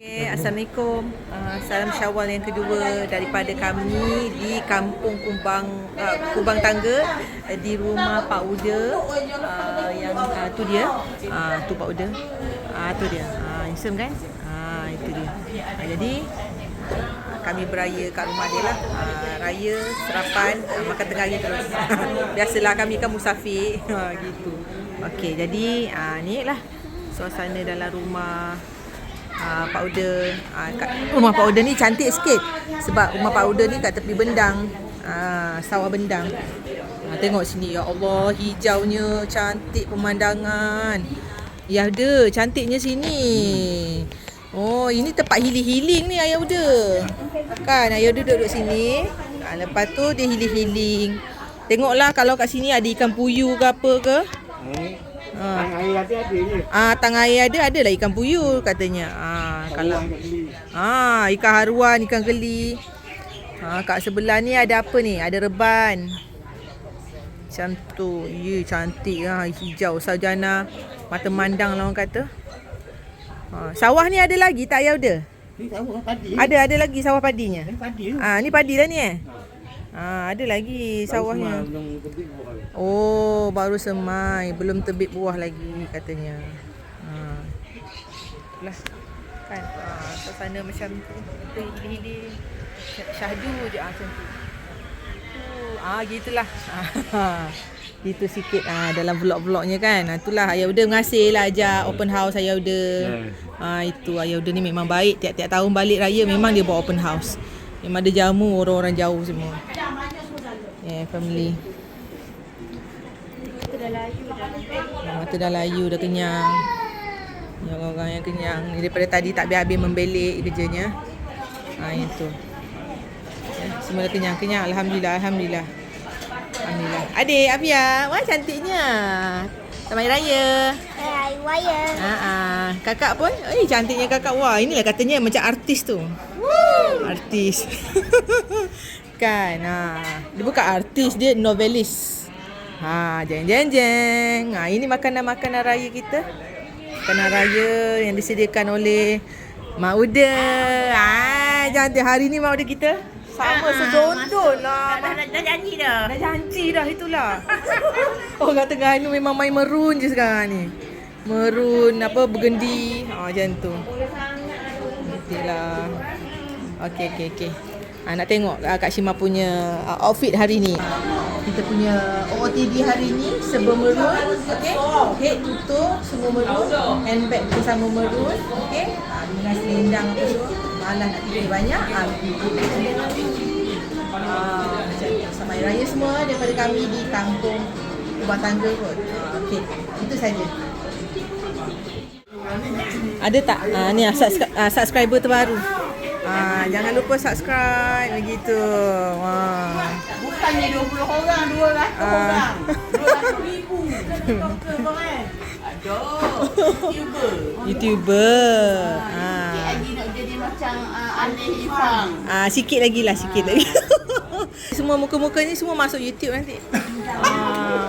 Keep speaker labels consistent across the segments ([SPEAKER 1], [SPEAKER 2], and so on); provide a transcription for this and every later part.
[SPEAKER 1] Okay, Assalamualaikum. Salam Syawal yang kedua daripada kami di Kampung Kubang Tangga, di rumah Pak Uda. Yang tu dia. Tu Pak Uda. Tu dia. Handsome kan? Itu dia. Jadi kami beraya kat rumah dia lah. Raya, sarapan, makan tengah hari terus. Biasalah kami kan musafir. Gitu. Okey, jadi ni lah suasana dalam rumah Pak Uda. Rumah Pak Uda ni cantik sikit sebab rumah Pak Uda ni kat tepi bendang, sawah bendang. Tengok sini, ya Allah, hijaunya, cantik pemandangan. Ya ada, cantiknya sini. Oh, ini tempat healing-healing ni Ayah Uda. Kan Ayah Uda duduk sini. Lepas tu dia healing-healing. Tengoklah kalau kat sini ada ikan puyuh ke apa ke.
[SPEAKER 2] Tang air ada ni.
[SPEAKER 1] Tang air adalah ikan puyuh katanya. Kalau ikan haruan, ikan geli. Kat sebelah ni ada apa ni? Ada reban. Macam tu. Ya, cantik hijau sarjana, mata mandang lah orang kata. Sawah ni ada lagi tak Ayah Uda?
[SPEAKER 2] Ni sawah padi.
[SPEAKER 1] Ada lagi sawah padinya.
[SPEAKER 2] Ni padi.
[SPEAKER 1] Ni padi lah ni ada lagi sawahnya. Oh, baru semai, belum terbit buah lagi katanya. Itulah kan. Suasana macam tu. Hidup syahdu je macam tu. Gitulah. Itu sikit dalam vlog-vlognya kan. Itulah Ayah Uda mengasih lah ajak open house Ayah Uda. Itu Ayah Uda ni memang baik. Tiap-tiap tahun balik raya memang dia buat open house. Memang ada jamu orang-orang jauh semua. Family. Mata dah layu dah kenyang. Ya, orang yang kenyang ni daripada tadi tak habis-habis membelik kerjanya. Itu. Semua dah kenyang. Alhamdulillah. Adik Afia, wah cantiknya. Selamat Hari Raya.
[SPEAKER 3] Hari Raya.
[SPEAKER 1] Kakak pun, cantiknya kakak. Wah, inilah katanya macam artis tu. Artis. Kan. Dia bukan artis, dia novelis. Jeng. Ini makanan-makanan raya kita. Makanan raya yang disediakan oleh Mak Uda. Cantik. Hari ni Mak Uda kita sama sedondon lah.
[SPEAKER 3] Dah janji dah.
[SPEAKER 1] Dah janji dah, itulah. Orang Terengganu memang main merun je sekarang ni. Merun, burgundy. Macam tu. Itulah. Okey. Nak tengok Kak Shima punya outfit hari ni. Kita punya OOTD hari ni serba merun. Okey. Head tutup semua merun. Handbag pun sama merun. Okey. Dengan selendang apa semua. Malah nak pilih banyak. Selamat Hari Raya semua daripada kami di Kampung Kubang Tangga kot. Okey. Itu saja. Ada tak? Ni subscriber terbaru. Jangan lupa subscribe begitu.
[SPEAKER 3] Bukannya 20 orang, 200 orang. 200,000. TikToker kan?
[SPEAKER 1] YouTuber.
[SPEAKER 3] Haji nak jadi macam Alif Ifang.
[SPEAKER 1] Sikit lagi. Semua muka-muka ni semua masuk YouTube nanti.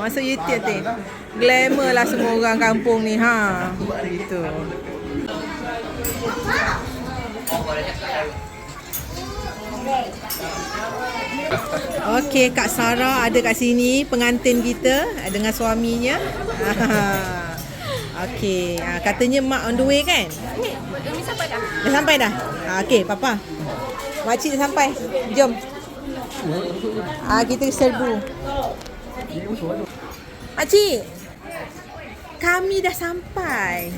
[SPEAKER 1] Masuk YouTube nanti. Glamour lah semua orang kampung ni. Gitu. Okey, Kak Sarah ada kat sini, pengantin kita dengan suaminya. Okey, katanya mak on the way kan? Dah sampai dah? Okey, papa. Makcik dah sampai. Jom. Kita serbu. Makcik, kami dah sampai.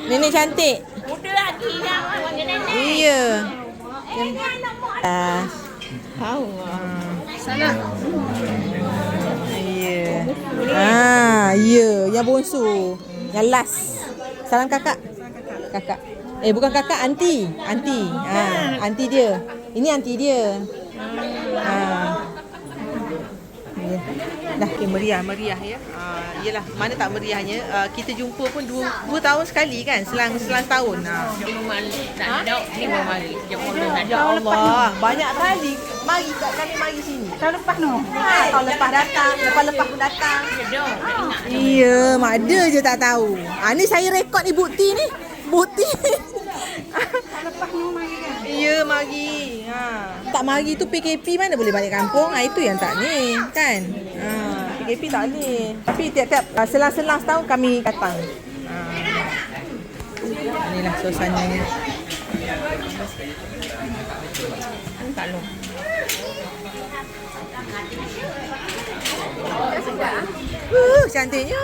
[SPEAKER 1] Nenek cantik.
[SPEAKER 3] Muda lagi yang panggil nenek.
[SPEAKER 1] Iya.
[SPEAKER 3] Tahu.
[SPEAKER 1] Salam. Ya, yang bongsu. Yang last. Salam kakak. Kakak. Bukan kakak, aunty. Aunty dia. Ini aunty dia. Ya. Dah okay, meriah ya. Yelah, mana tak meriahnya. Kita jumpa pun 2 tahun sekali kan, selang setahun. Ya Allah, banyak kali mari kami mari sini.
[SPEAKER 3] Tahun lepas no.
[SPEAKER 1] Tahun lepas datang, lepas pun datang. Iya, mak ada je tak tahu. Ni saya rekod ni bukti ni. Bukti.
[SPEAKER 3] Tahun lepas no mari kan.
[SPEAKER 1] Ya, mari. Tak mari tu PKP mana boleh balik kampung. Itu yang tak ni, kan? PKP tak boleh. Tapi tiap-tiap selang-selang setahun kami datang. Inilah suasananya. Tak long. Cantiknya.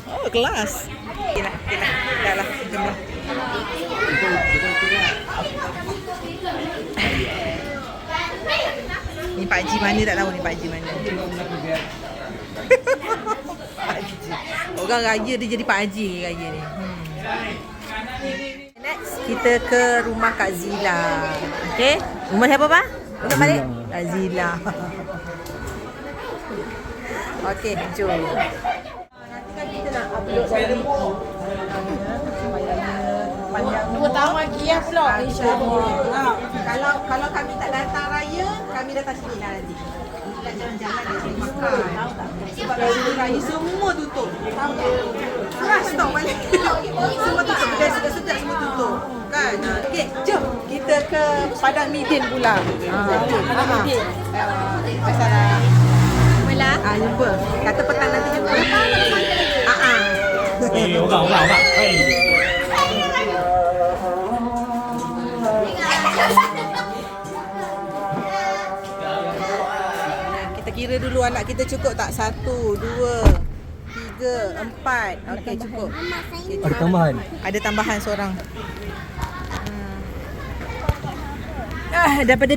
[SPEAKER 1] Oh, kelas. Okeylah. Dah lah. Jom lah. Ni Pak Haji mana tak tahu ni Pak Haji mana. Pak Haji. Orang raya dia jadi Pak Haji raya ni. Next kita ke rumah Kak Zila. Okey. Rumah siapa Pak? Untuk balik? Kak Zila. Okey, jom. Nanti kan kita nak upload dalam panjang
[SPEAKER 3] 2 tahun lagi ya pula.
[SPEAKER 1] InsyaAllah. Kalau kami tak datang raya, kami datang sini lah nanti. Kita jalan-jalan di sini makan. Sebab raya raya semua tutup. Rush stop balik. Semua tutup. Benda sedap semua tutup. Kan? Okey, jom kita ke Padang Midin pula. Padang Midin. Sarah. Mula. Jumpa. Kata petang nanti jumpa.
[SPEAKER 2] Orang.
[SPEAKER 1] Kita kira dulu anak kita cukup tak? 1, 2, 3, 4. Okey, cukup. Okay,
[SPEAKER 2] Ada tambahan.
[SPEAKER 1] Ada tambahan seorang. Daripada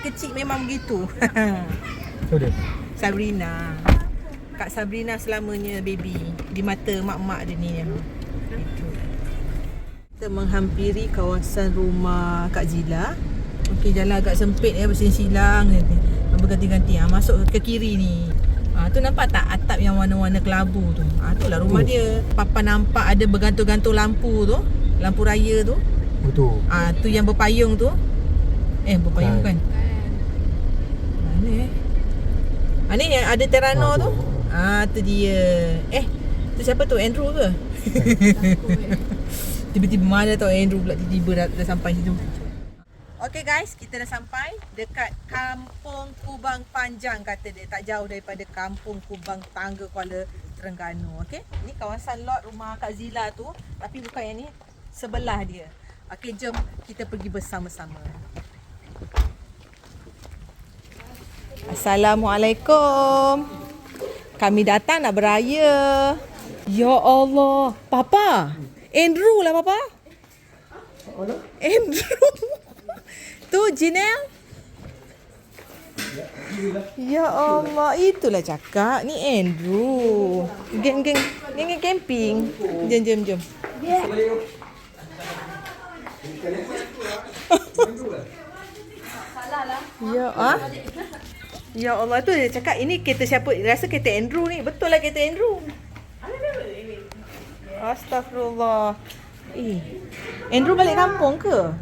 [SPEAKER 1] kecil memang begitu.
[SPEAKER 2] Sudah.
[SPEAKER 1] Sabrina. Kak Sabrina selamanya baby di mata mak-mak dia ni. Itu. Kita menghampiri kawasan rumah Kak Zila. Okey, jalan agak sempit ya, bersilang-silang berganti-ganti. Masuk ke kiri ni. Tu nampak tak atap yang warna-warna kelabu tu? Itulah rumah dia. Papa nampak ada bergantung-gantung lampu tu. Lampu raya tu.
[SPEAKER 2] Betul.
[SPEAKER 1] Tu yang berpayung tu. Berpayung kan? Mana ni yang ada Terano tu? Tu dia. Tu siapa tu? Andrew ke? Tiba-tiba mana tahu Andrew pula tiba-tiba dah sampai situ. Okay guys, kita dah sampai dekat Kampung Kubang Panjang kata dia. Tak jauh daripada Kampung Kubang Tangga Kuala Terengganu. Okay, ni kawasan lot rumah Kak Zila tu. Tapi bukan yang ni, sebelah dia. Okay, jom kita pergi bersama-sama. Assalamualaikum. Kami datang nak beraya. Ya Allah. Papa. Andrew lah Papa. Andrew. Tu Janelle. Ya Allah. Itulah cakap. Ni Andrew. Geng camping. Jom. Ya Allah, tu dia cakap ini kereta siapa? Rasa kereta Andrew ni. Betul lah kereta Andrew. Astagfirullah. Andrew balik kampung ke?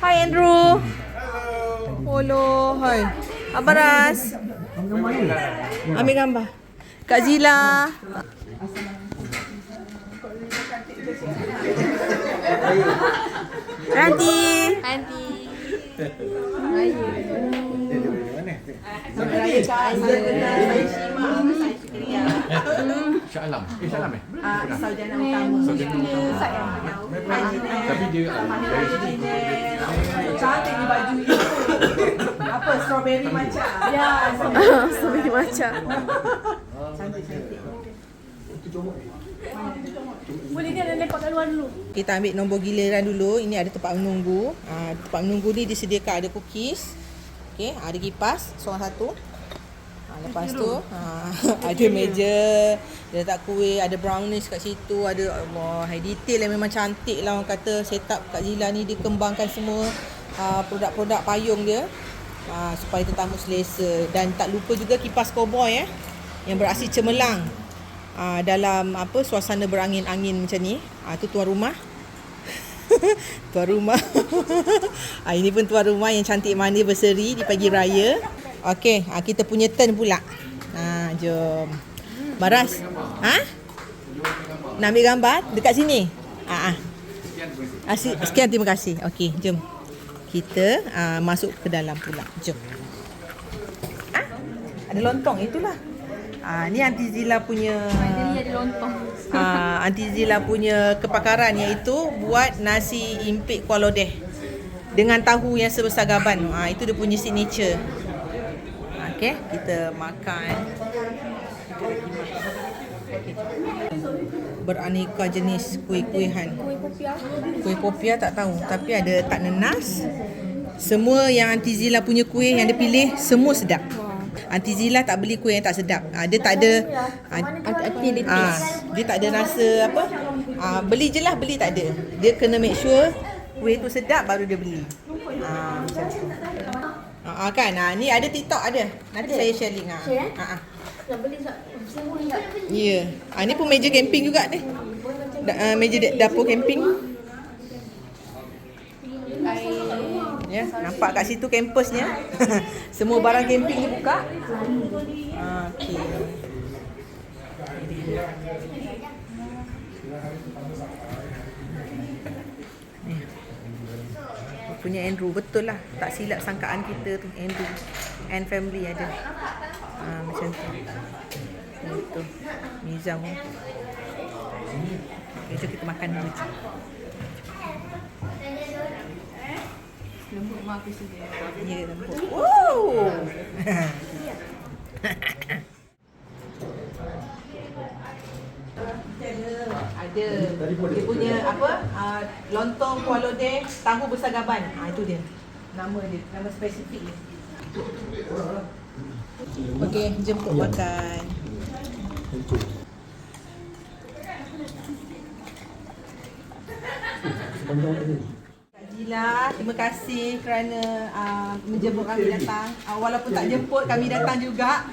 [SPEAKER 1] Hai Andrew. Hello. Hai. Abaras. Ambil gambar. Kak Zila. Ranti.
[SPEAKER 2] Syalam. Syalam
[SPEAKER 1] Sarjana utama.
[SPEAKER 2] Tapi dia
[SPEAKER 1] cantik ni baju ni. Apa strawberry matcha? Ya,
[SPEAKER 3] Strawberry matcha.
[SPEAKER 1] cantik.
[SPEAKER 3] Boleh kan lepak kat luar dulu?
[SPEAKER 1] Kita ambil nombor giliran dulu. Ini ada tempat menunggu. Tempat menunggu ni disediakan ada cookies. Okey, ada kipas seorang satu. Lepas tu ada meja, dia letak kuih, ada brownies kat situ, ada Allah, detail yang memang cantik lah orang kata. Setup Kak Zila ni dikembangkan semua produk-produk payung dia. supaya tetamu selesa. Dan tak lupa juga kipas koboi yang beraksi cemerlang dalam suasana berangin-angin macam ni. Tu tuan rumah. Tuan rumah. Ini pun tuan rumah yang cantik manis berseri di pagi raya. Okey, kita punya turn pula. Jom. Baras. Nak ambil gambar dekat sini? Sekian, terima kasih. Okey, jom. Kita masuk ke dalam pula. Jom. Ada lontong, itulah. Ni Aunty Zila punya Aunty Zila punya kepakaran, iaitu buat nasi impik kuah lodeh dengan tahu yang sebesar gaban. Itu dia punya signature. Okey, kita makan. Beraneka jenis kuih-kuihan. Kuih popia tak tahu, tapi ada tak nenas. Semua yang Aunty Zila punya kuih yang dia pilih semua sedap. Aunty Zila tak beli kuih yang tak sedap. Dia tak ada dia tak ada rasa apa. Beli je lah, beli tak ada. Dia kena make sure kuih tu sedap baru dia beli. Macam tu. Kan. Ni ada TikTok ada. Nanti saya share link.
[SPEAKER 3] Nak beli semua tak?
[SPEAKER 1] Ya. Ni pun meja camping juga ni. Meja dapur camping. Ya, nampak kat situ kampusnya. Semua barang camping dibuka. Okey. Punya Andrew, betul lah. Tak silap sangkaan kita tu, Andrew and family ada. Macam tu. Itu Nizam. Okay, jom kita makan dulu.
[SPEAKER 3] Lembut mak aku sedia.
[SPEAKER 1] Ya, lembut. Wow. Ada. Dia punya lontong kuah lodeh tahu besar gaban. Itu dia. Nama dia, nama spesifik dia. Okey, jom untuk makan. Kak Zila, terima kasih kerana menjemput kami datang. Walaupun tak jemput, kami datang juga.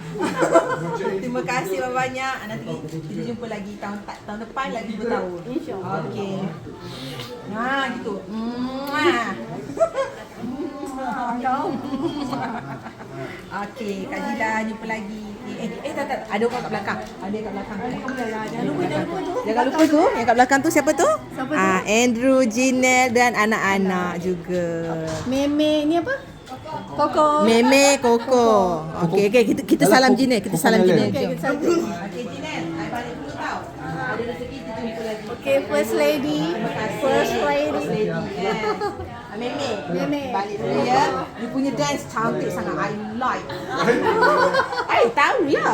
[SPEAKER 1] Terima kasih banyak. Nanti kita jumpa lagi tahun depan lagi bertahun. InsyaAllah. Okey. Gitu. Okey, Kak Zila jumpa lagi. Tak. Ada orang kat belakang. Ada kat belakang. Jangan lupa tu. Yang kat belakang tu siapa tu? Andrew, Jinel dan anak-anak juga.
[SPEAKER 3] Meme ni apa? Koko.
[SPEAKER 1] Meme, Koko. Okey, kita salam Jinel. Kita salam Jinel.
[SPEAKER 3] Okey,
[SPEAKER 1] Okey, Jinel. I balik dulu tau. Ada rezeki kita jumpa lagi.
[SPEAKER 3] Okey, first lady. First lady.
[SPEAKER 1] Yes. Meme. Balik dulu ya. You punya dance cantik sangat. I like. Tahu ya.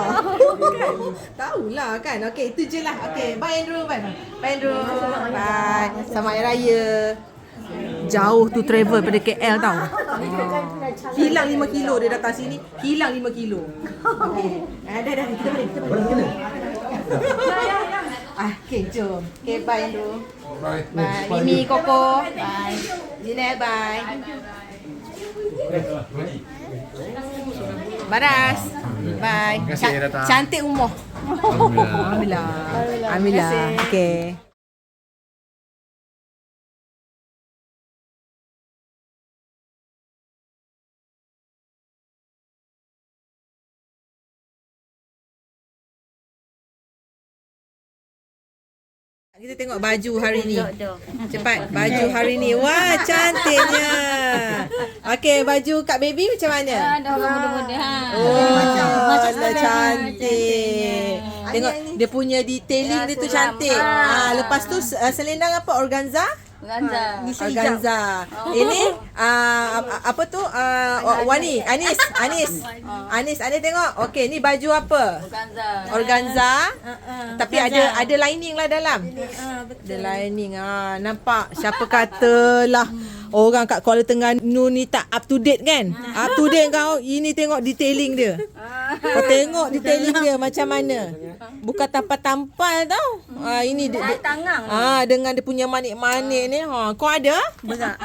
[SPEAKER 1] Tahulah kan. Okey, itu je lah. Okey, bye Andrew. Bye Andrew. Bye. Selamat Hari Raya. Jauh tu travel pada KL tau. Hilang 5 kilo dia datang sini. Hilang 5 kilo. Okey. Dah. Kita balik. Okey, jom. Okey, bye Andrew. Bye. Mimi, Koko. Bye. Jinel, bye. Baras. Bye.
[SPEAKER 2] Terima kasih datang.
[SPEAKER 1] Cantik umur. Alhamdulillah. Okey. Kita tengok baju hari ni. Cepat, baju hari ni. Wah, cantiknya. Okey, baju Kak Baby macam mana?
[SPEAKER 3] Dah muda-muda.
[SPEAKER 1] Macam cantik. Tengok dia punya detailing dia tu cantik. Lepas tu selendang apa? Organza? Organza. Ini apa tu? Wani, Anis tengok. Okey, ni baju apa? Organza. Tapi ada lining lah dalam. Ada lining. Nampak siapa katalah orang kat Kuala Terengganu ni tak up to date kan? Up to date kau. Ini tengok detailing dia. Kau tengok detailing dia macam mana? Bukan tampal-tampal tau. Ini
[SPEAKER 3] Tangang.
[SPEAKER 1] dengan dia punya manik-manik ni. Kau ada? Berat.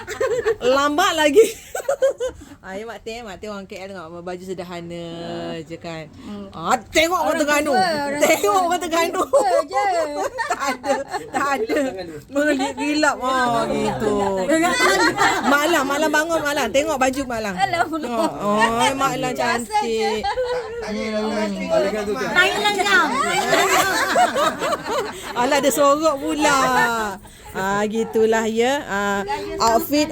[SPEAKER 1] Lambat lagi. Ya mak tengok orang KL tengok baju sederhana je kan. Tengok orang Terengganu. Tengok orang Terengganu. Tak ada. Melip-lilap gitu. Malam bangun malam. Tengok baju malam. Mak Lang cantik.
[SPEAKER 3] Naik lengang.
[SPEAKER 1] Alah dia sorok pula. Gitulah ya. Outfit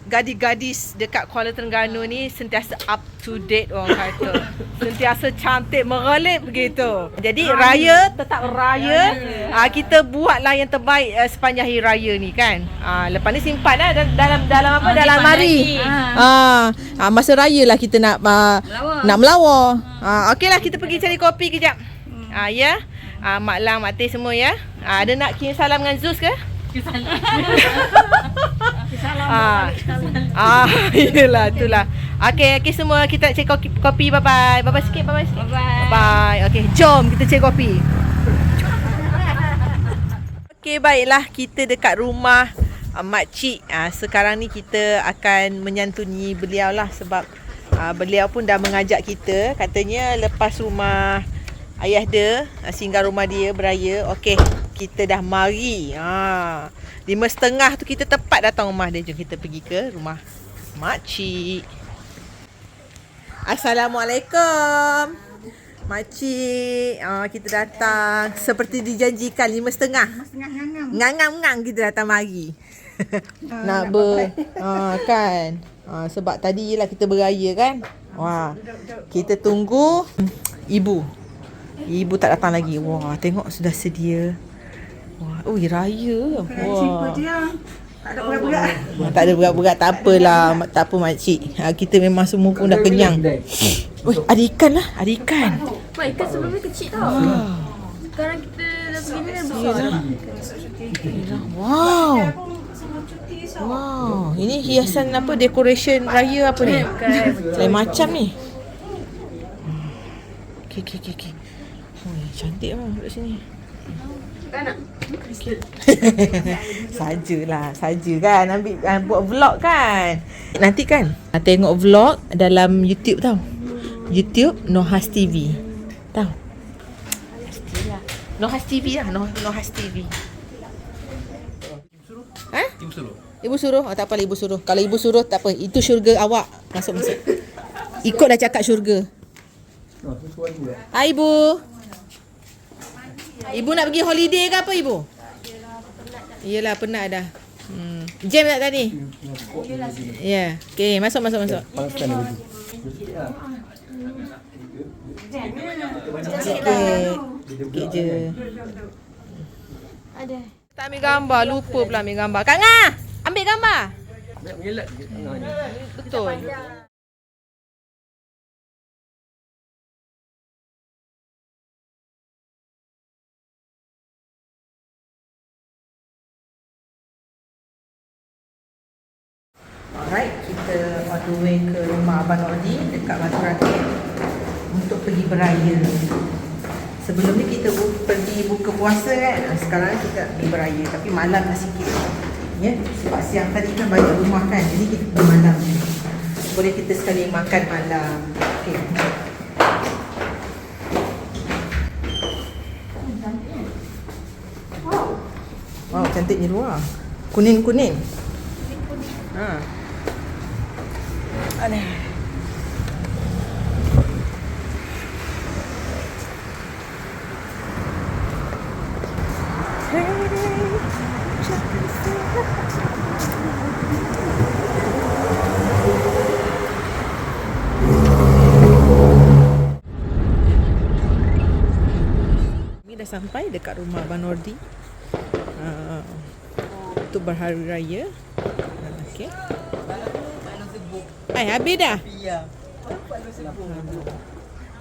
[SPEAKER 1] gadis-gadis dekat Kuala Terengganu ni sentiasa up to date orang kata. Sentiasa cantik merelip begitu. Jadi raya tetap raya. Kita buatlah yang terbaik sepanjang hari raya ni kan. Lepas ni simpanlah dalam apa dalam lemari. Masa raya lah kita nak melawar. Okeylah kita pergi cari kopi kejap. Ya. Mak Lang, Mak Teh semua ya. Ada nak kirim salam dengan Zuz ke? Yelah itulah. Okey semua kita cek kopi. Bye-bye. Bye-bye sikit. Bye. Okey, jom kita cek kopi. Okey, baiklah kita dekat rumah makcik. Sekarang ni kita akan menyantuni beliau lah sebab beliau pun dah mengajak kita. Katanya lepas rumah ayah dia singgah rumah dia beraya. Okey, kita dah mari. 5:30 tu kita tepat datang rumah dia. Jom kita pergi ke rumah makcik. Assalamualaikum makcik. Kita datang seperti dijanjikan 5:30. Ngangam kita datang mari. Nak kan. Sebab tadi lah kita beraya kan. Kita tunggu ibu. Ibu tak datang lagi. Tengok sudah sedia. Raya. Tak ada berat-berat. Tak apalah. Tak apa makcik. Kita memang semua pun dah kenyang. Ada ikan lah. Ada ikan.
[SPEAKER 3] Ikan sebelum ni kecil tau. Sekarang kita dah begini dah besar.
[SPEAKER 1] Wow. Ini hiasan apa? Decoration raya apa ni? Lain macam ni. Okay. Cantik lah duduk sini. Saja kan buat vlog kan. Nanti kan tengok vlog dalam YouTube tau. YouTube Nohas TV. Tahu? Nohas TV lah. Nohas TV. Ibu suruh? Tak apa ibu suruh. Kalau ibu suruh tak apa. Itu syurga awak. Masuk. Ikutlah cakap syurga. Hai ibu. Ibu nak pergi holiday ke apa ibu? Yelah penat dah. Jam tak tadi? Ya. Okey, masuk. Okey je. Ada. Tak ambil gambar, lupa pula ambil gambar. Kak Ngah, ambil gambar. Betul. Alright, kita on the way ke rumah Abang Nordi dekat Batu Rakit untuk pergi beraya. Sebelum ni kita pergi buka puasa kan. Sekarang kita pergi beraya tapi malam dah sikit. Ya, sebab siang tadi kan banyak rumah kan. Jadi kita pergi malam. Boleh kita sekali makan malam. Okey. Wow, cantiknya luar. Kuning-kuning. Ada. Kami dah sampai dekat rumah Abang Nordi untuk berhari raya. Okey. Habis dah? Ya.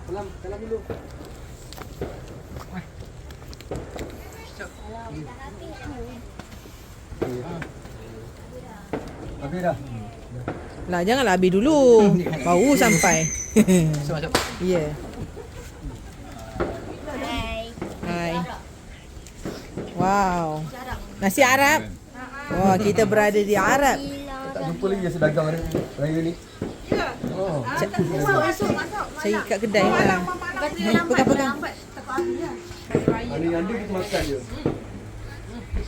[SPEAKER 1] Dalam dulu.
[SPEAKER 2] Habis dah.
[SPEAKER 1] Lah janganlah habis dulu. Baru sampai.
[SPEAKER 2] Masuk.
[SPEAKER 1] Ya. Wow. Nasi Arab. Wah, kita berada di Arab.
[SPEAKER 4] Tak jumpa lagi jasa dagang raya ni.
[SPEAKER 1] Saya kat kedai lah. Pegang-pegang.
[SPEAKER 4] Hari ada kita makan je.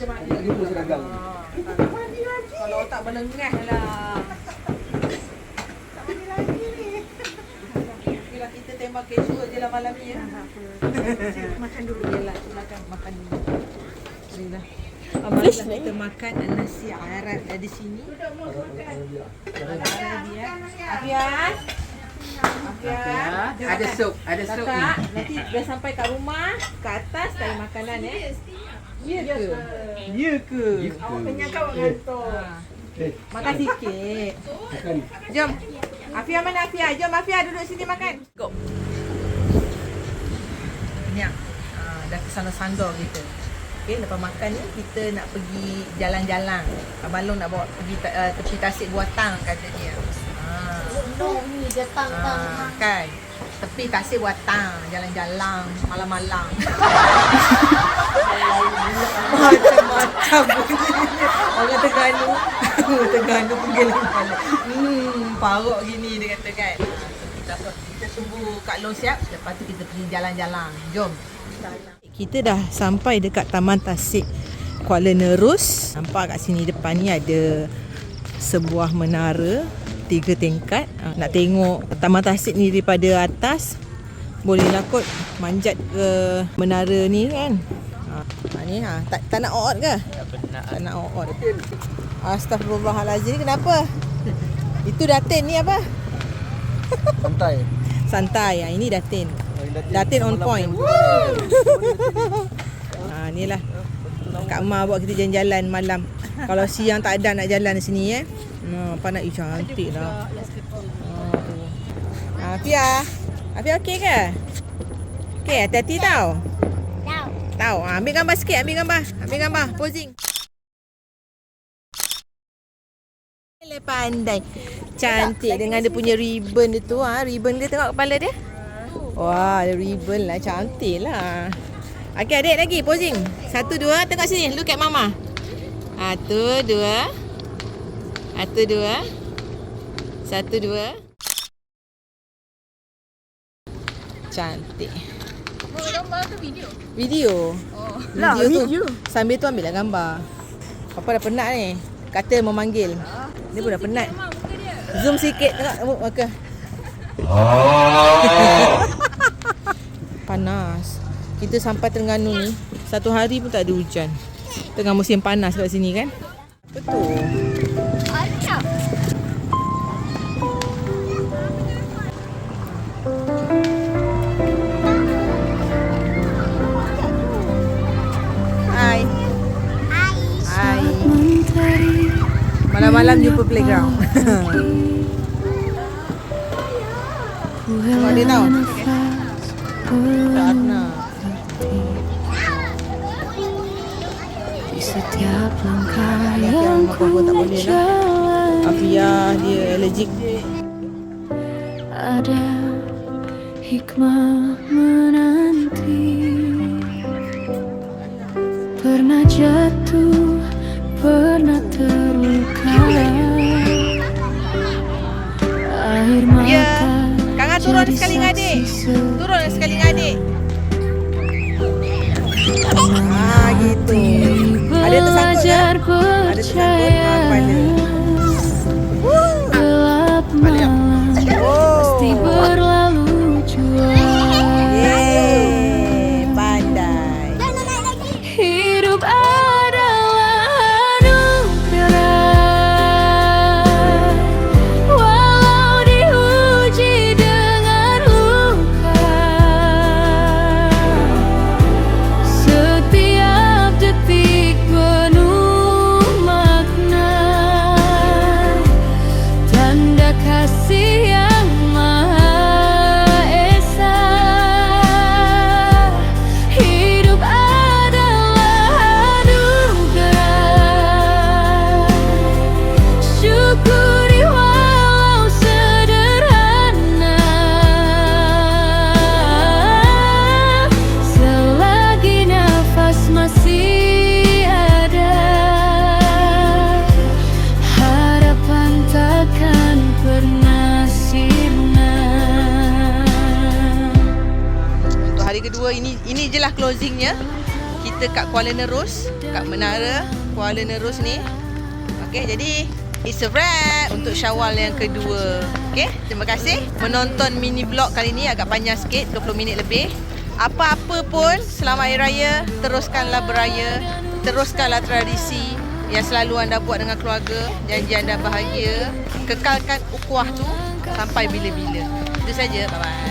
[SPEAKER 4] Tak jumpa jasa dagang.
[SPEAKER 1] Kalau tak melengah lah. Bila kita tembak casual je lah malam ni ya. Makan dulu. Yelah, makan dulu. Alhamdulillah. Kita makan nasi Arab di sini. Afian.
[SPEAKER 5] Ada sup ni.
[SPEAKER 1] Kakak, nanti dah sampai kat rumah, ke atas cari makanan ya. Ya ke? Ya ke? Awak kenyang kau ngantuk. Makan sikit. Jom. Afia mana Afia? Jom Afia duduk sini makan. Go. Kenyang. Dah kesana sandor kita. Okay, lepas makan ni kita nak pergi jalan-jalan. Abang Long nak bawa pergi tepi Tasik Buatang kata dia.
[SPEAKER 3] Ni dia tang.
[SPEAKER 1] Kan? Tepi Tasik Buatang, jalan-jalan malam-malam. Macam-macam orang Terengganu. Terengganu pergi jalan-jalan. Parok gini dia kata kan. Kita tunggu Kak Long siap, lepas tu kita pergi jalan-jalan. Jom. Kita dah sampai dekat Taman Tasik Kuala Nerus. Nampak kat sini depan ni ada sebuah menara 3 tingkat. Nak tengok Taman Tasik ni daripada atas, bolehlah kot manjat ke menara ni kan. Ni tak nak out ke? Tak nak out. Astagfirullahalazim. Kenapa? Itu Datin ni apa? Santai. Ini Datin. Datin on point. Inilah Kak Ma bawa kita jalan-jalan malam. Kalau siang tak ada nak jalan di sini Nampak cantik lah. Afia okey ke? Okey, hati-hati tau. Tahu. Ambil gambar sikit, ambil gambar. Posing. Pandai. Cantik dengan dia punya ribbon dia tu. Ribbon dia tengok kepala dia. Wah, ada ribbon lah. Cantik lah. Okey, adik lagi posing. 1, 2, tengok sini. Look at mama. 1, 2. 1, 2. 1, 2. Cantik.
[SPEAKER 3] Gambar ke video?
[SPEAKER 1] Video.
[SPEAKER 3] Lah,
[SPEAKER 1] Video tu. Sambil tu ambil lah gambar. Papa dah penat ni. Kata memanggil. Dia pun dah penat. Zoom sikit tengok muka. Panas. Kita sampai Terengganu ni 1 hari pun tak ada hujan. Tengah musim panas kat sini kan. Betul. Hai. Malam-malam jumpa playground. Tengok dia tau. Tak nak.
[SPEAKER 6] Setiap langkah
[SPEAKER 1] yang aku tak boleh lah. Afia dia allergic.
[SPEAKER 6] ada hikmah menanti. Pernah jatuh, pernah terluka. Air mata
[SPEAKER 1] Kakak turun sekali dengan adik. Turun sekali dengan adik. Gitu. Ada tersangkut tak? Ada tersangkut kepala.
[SPEAKER 6] Gelap malam pasti berlalu jua.
[SPEAKER 1] Pandai.
[SPEAKER 6] Hidup adalah anugerah, walau diuji dengan luka. Setiap detik penuh makna.
[SPEAKER 1] kedua. Ini je lah closingnya. Kita kat Kuala Nerus, kat Menara Kuala Nerus ni. Okey, jadi it's a wrap untuk Syawal yang kedua. Okey, terima kasih menonton mini vlog kali ni, agak panjang sikit, 20 minit lebih. Apa-apa pun, selamat Hari Raya, teruskanlah beraya, teruskanlah tradisi yang selalu anda buat dengan keluarga, janji anda bahagia, kekalkan ukhuwah tu sampai bila-bila. Itu saja, bye-bye.